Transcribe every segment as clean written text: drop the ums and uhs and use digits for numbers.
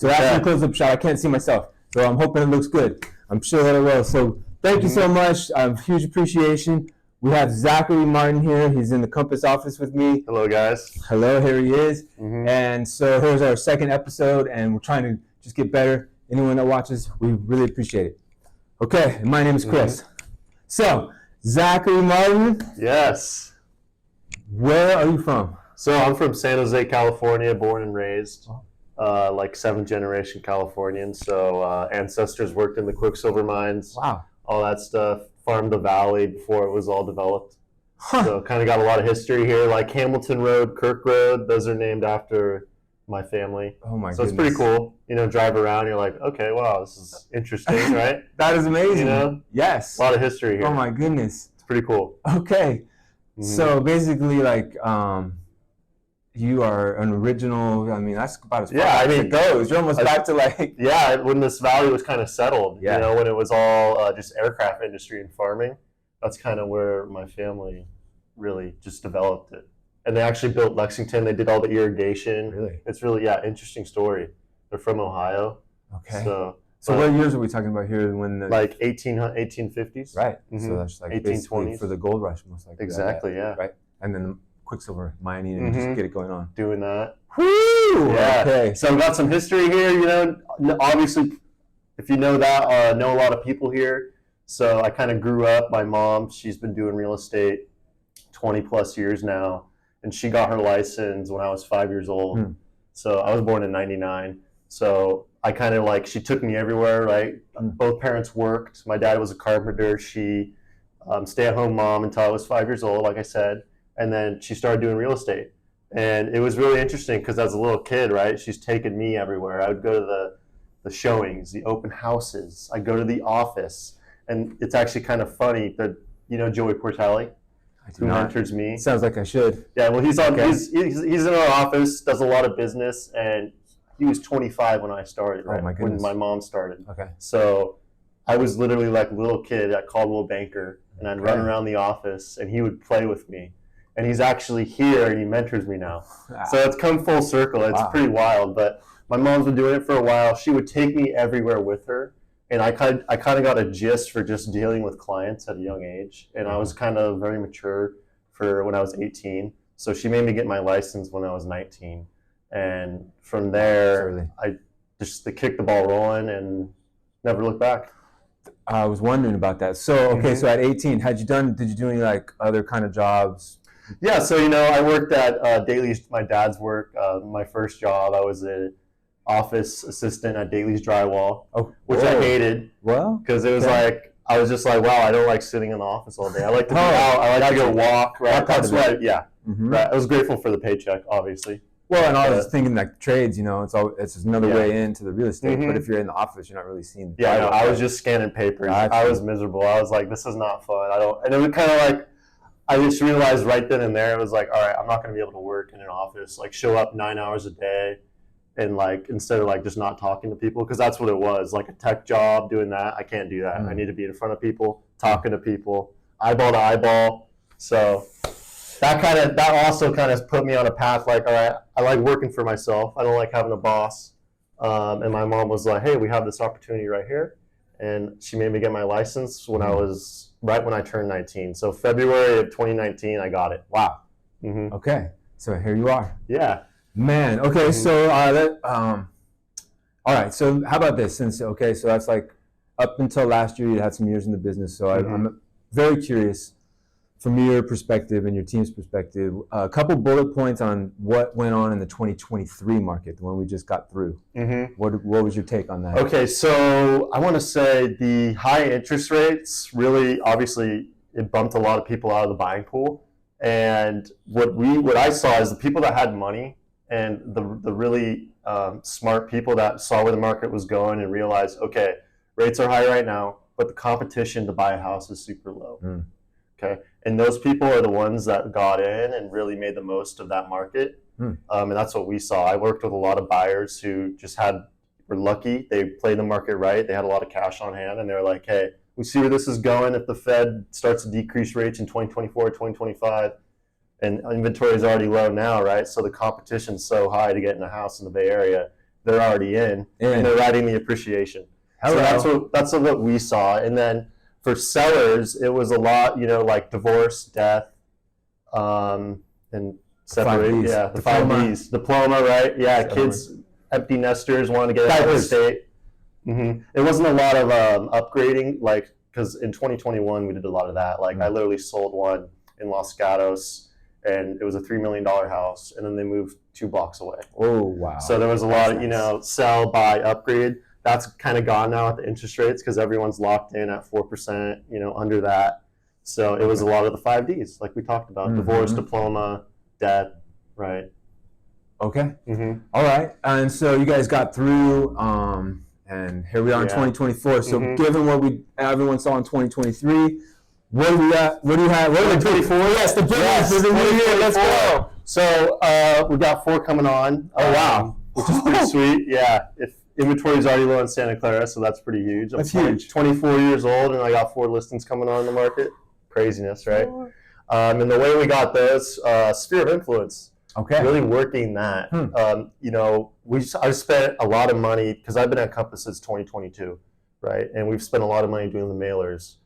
So that's a close-up shot. I can't see myself, so I'm hoping it looks good. I'm sure that it will. So thank you so much. Huge appreciation. We have Zachary Martin here. He's in the Compass office with me. Hello, guys. Hello, here he is. And so here's our second episode, and we're trying to just get better. Anyone that watches, we really appreciate it. Okay, my name is Chris. So, Zachary Martin. Yes. Where are you from? So I'm from San Jose, California, born and raised. Like 7th generation Californian. So ancestors worked in the Quicksilver mines. Wow. All that stuff. Farmed the valley before it was all developed. Huh. So kind of got a lot of history here, like Hamilton Road, Kirk Road. Those are named after my family. Oh my goodness. So it's pretty cool. You know, drive around, you're like, okay, wow, this is interesting, right? That is amazing. You know? Yes. A lot of history here. Oh my goodness. It's pretty cool. Okay. So basically, like, you are an original. I mean, that's about as far as it goes. You're almost back to like. Yeah, when this valley was kind of settled, Yeah. you know, when it was all just aircraft industry and farming, that's kind of where my family really just developed it. And they actually built Lexington. They did all the irrigation. Really? It's really, interesting story. They're from Ohio. Okay. So what years are we talking about here? When the like 1850s? Right. So that's like 1820s for the gold rush, most likely. Exactly, yeah. Right. And then Quicksilver mining and just get it going on. Doing that. Woo! Yeah. Okay. So I've got some history here, you know, obviously, if you know that, know a lot of people here. So I kind of grew up, my mom, she's been doing real estate 20 plus years now, and she got her license when I was 5 years old. So I was born in 99. So I kind of like, she took me everywhere, right? Both parents worked. My dad was a carpenter. She stay-at-home mom until I was 5 years old, like I said. And then she started doing real estate. And it was really interesting because as a little kid, right, she's taken me everywhere. I would go to the showings, the open houses. I'd go to the office. And it's actually kind of funny that, you know, Joey Portelli, who mentors me. Sounds like I should. Yeah, well, he's in our office, does a lot of business, and he was 25 when I started, right? Oh my goodness. When my mom started. Okay. So I was literally like a little kid at Caldwell Banker, and I'd run around the office, and he would play with me. And he's actually here, and he mentors me now. So it's come full circle. It's pretty wild. But my mom's been doing it for a while. She would take me everywhere with her. And I kind of got a gist for just dealing with clients at a young age. And I was kind of very mature for when I was 18. So she made me get my license when I was 19. And from there, I just kicked the ball rolling and never looked back. I was wondering about that. So, okay, so at 18, did you do any like other kind of jobs? Yeah, so, you know, I worked at Daly's, my dad's work. My first job, I was an office assistant at Daly's Drywall, which I hated. Well, because it was like, I was just like, wow, I don't like sitting in the office all day. I like to be out. I like to go walk. Right? That's why, right. I was grateful for the paycheck, obviously. Well, and I was thinking like trades, you know, it's another way into the real estate. But if you're in the office, you're not really seeing. No, I was just scanning papers. I was miserable. I was like, this is not fun. And it was kind of like, I just realized right then and there, it was like, all right, I'm not going to be able to work in an office, like show up 9 hours a day and like, instead of like just not talking to people, because that's what it was, like a tech job doing that. I can't do that. I need to be in front of people, talking to people, eyeball to eyeball. So that also kind of put me on a path like, all right, I like working for myself. I don't like having a boss. And my mom was like, hey, we have this opportunity right here. And she made me get my license when right when I turned 19. So February of 2019, I got it. Wow. Okay. So here you are. Yeah. Man. Okay. So all right. So how about this? So that's like up until last year, you had some years in the business. So I'm very curious from your perspective and your team's perspective, a couple bullet points on what went on in the 2023 market, the one we just got through. What was your take on that? Okay, so I want to say the high interest rates really, obviously, it bumped a lot of people out of the buying pool. And what I saw is the people that had money and the really smart people that saw where the market was going and realized, okay, rates are high right now, but the competition to buy a house is super low. Okay, and those people are the ones that got in and really made the most of that market. And that's what we saw. I worked with a lot of buyers who just were lucky. They played the market right. They had a lot of cash on hand, and they were like, hey, we see where this is going. If the Fed starts to decrease rates in 2024, 2025, and inventory is already low now, right? So the competition's so high to get in a house in the Bay Area they're already in, and they're riding the appreciation. Hello. So that's what we saw. And then for sellers, it was a lot, like divorce, death, and separate. Yeah, the 5 Ds. Diploma, right? Yeah, kids, empty nesters, wanting to get out of the state. It wasn't a lot of upgrading, because in 2021 we did a lot of that. I literally sold one in Los Gatos, and it was a $3 million house, and then they moved 2 blocks away. Oh, wow. So there was a lot of, sell, buy, upgrade. That's kind of gone now at the interest rates because everyone's locked in at 4%, under that. So it was a lot of the 5 Ds, like we talked about, divorce, diploma, debt, right? Okay. All right. And so you guys got through, and here we are in 2024. So given what everyone saw in 2023, what do we got? What do you have? What are the 24? Yes, the plans for the new year. Let's go. So we got 4 coming on. Oh, wow. Which is pretty sweet. Yeah. If inventory is already low in Santa Clara, so that's pretty huge. That's huge. 24 years old, and I got 4 listings coming on in the market. Craziness, right? And the way we got those, sphere of influence. Okay. Really working that. I've spent a lot of money because I've been at Compass since 2022, right? And we've spent a lot of money doing the mailers,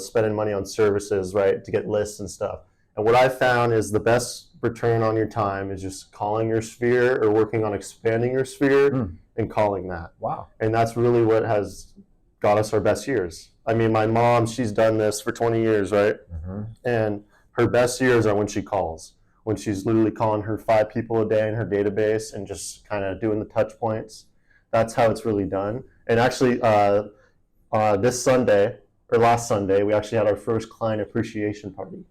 spending money on services, right, to get lists and stuff. And what I found is the best return on your time is just calling your sphere or working on expanding your sphere and calling that. Wow. And that's really what has got us our best years. I mean, my mom, she's done this for 20 years, right? And her best years are when she calls, when she's literally calling her 5 people a day in her database and just kind of doing the touch points. That's how it's really done. And actually, this Sunday, or last Sunday, we actually had our first client appreciation party,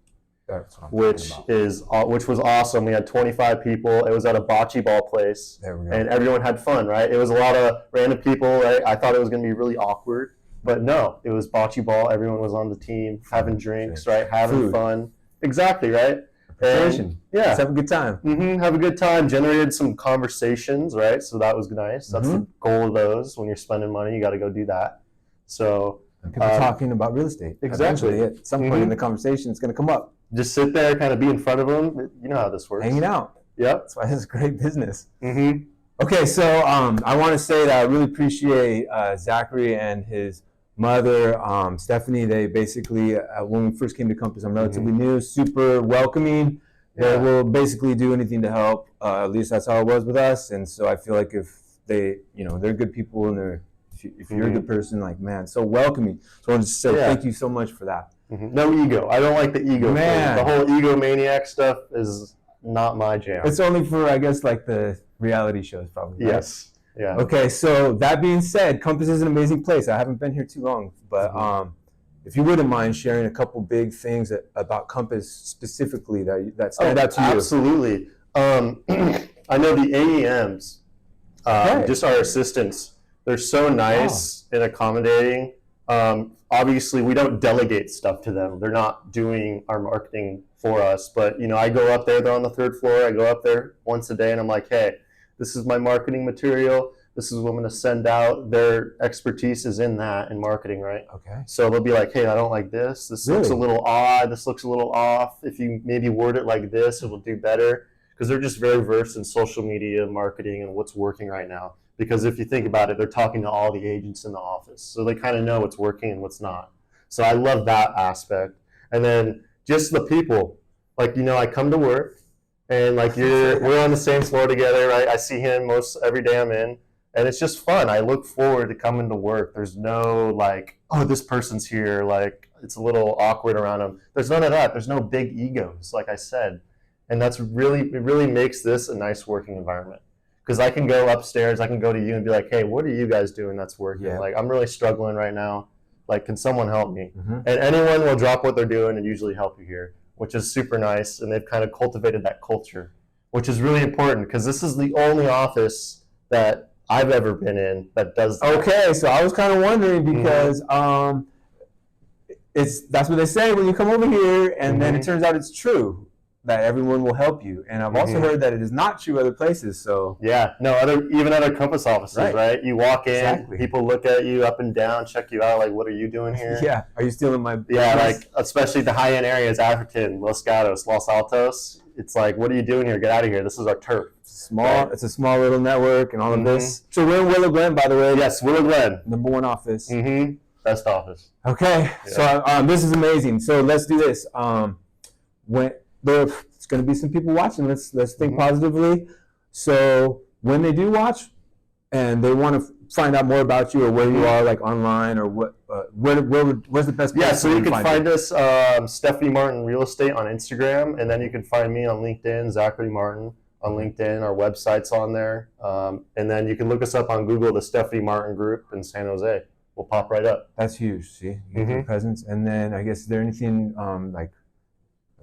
which was awesome. We had 25 people. It was at a bocce ball place, and everyone had fun, right? It was a lot of random people, right? I thought it was going to be really awkward, but no, it was bocce ball. Everyone was on the team, having drinks, right? Having fun. Exactly, right? And, let's have a good time. Have a good time. Generated some conversations, right? So that was nice. That's the goal of those. When you're spending money, you got to go do that. So and people talking about real estate. Exactly. Eventually, at some point in the conversation, it's going to come up. Just sit there, kind of be in front of them. You know how this works. Hanging out. Yep. That's why this is great business. Okay, so I want to say that I really appreciate Zachary and his mother, Stephanie. They basically, when we first came to Compass, I'm relatively new, super welcoming. They will basically do anything to help. At least that's how it was with us. And so I feel like if they, they're good people, and if you're a good person, man, so welcoming. So I want to say thank you so much for that. No ego. I don't like the ego thing. The whole egomaniac stuff is not my jam. It's only for, I guess, the reality shows, probably. Right? Yes. Yeah. Okay, so that being said, Compass is an amazing place. I haven't been here too long, but if you wouldn't mind sharing a couple big things about Compass specifically that stand out to you. Absolutely. I know the AEMs, just our assistants, they're so nice and accommodating. Obviously, we don't delegate stuff to them. They're not doing our marketing for us. But, I go up there. They're on the 3rd floor. I go up there once a day, and I'm like, hey, this is my marketing material. This is what I'm going to send out. Their expertise is in that, in marketing, right? Okay. So they'll be like, hey, I don't like this. This looks a little odd. This looks a little off. If you maybe word it like this, it will do better. Because they're just very versed in social media marketing and what's working right now. Because if you think about it, they're talking to all the agents in the office. So they kind of know what's working and what's not. So I love that aspect. And then just the people. I come to work, and we're on the same floor together, right? I see him most every day I'm in. And it's just fun. I look forward to coming to work. There's no oh, this person's here. It's a little awkward around them. There's none of that. There's no big egos, like I said. And it really makes this a nice working environment. Because I can go upstairs, I can go to you and be like, hey, what are you guys doing that's working? Yeah. I'm really struggling right now. Can someone help me? And anyone will drop what they're doing and usually help you here, which is super nice. And they've kind of cultivated that culture, which is really important because this is the only office that I've ever been in that does that. Okay, so I was kind of wondering because that's what they say when you come over here, and then it turns out it's true that everyone will help you. And I've also heard that it is not true other places. So even other Compass offices, right? You walk in, people look at you up and down, check you out, what are you doing here? Are you stealing my business? Yeah, especially the high-end areas, Atherton, Los Gatos, Los Altos. it's like, what are you doing here? Get out of here. This is our turf. It's a small little network and all of this. So we're in Willow Glen, by the way. Yes, Willow Glen. #1 office. Best office. Okay, so this is amazing. So let's do this. When there's going to be some people watching, let's think positively. So when they do watch and they want to find out more about you or where you are, like online or what, where's the best place? Yeah, so you can find us, Stephanie Martin Real Estate on Instagram, and then you can find me on LinkedIn, Zachary Martin on LinkedIn. Our website's on there, and then you can look us up on Google, the Stephanie Martin Group in San Jose. We'll pop right up. That's huge. See, you get your presence, and then I guess is there anything like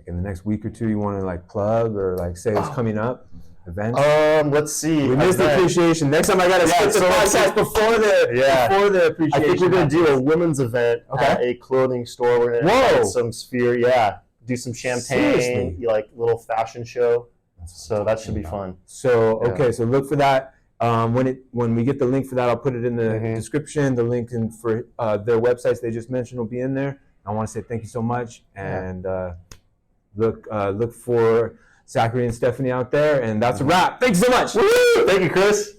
in the next week or two you want to like plug or like say it's coming up? Events? Let's see. We missed the appreciation. Next time I got to skip the podcast before the appreciation. I think we're going to do a women's event at a clothing store. We're going to have some Sphere, do some champagne, like little fashion show. So that should be fun. So, so look for that. When we get the link for that, I'll put it in the description. The link for their websites they just mentioned will be in there. I want to say thank you so much, and look for Zachary and Stephanie out there, and that's a wrap. Thanks so much. Woo! Thank you, Chris.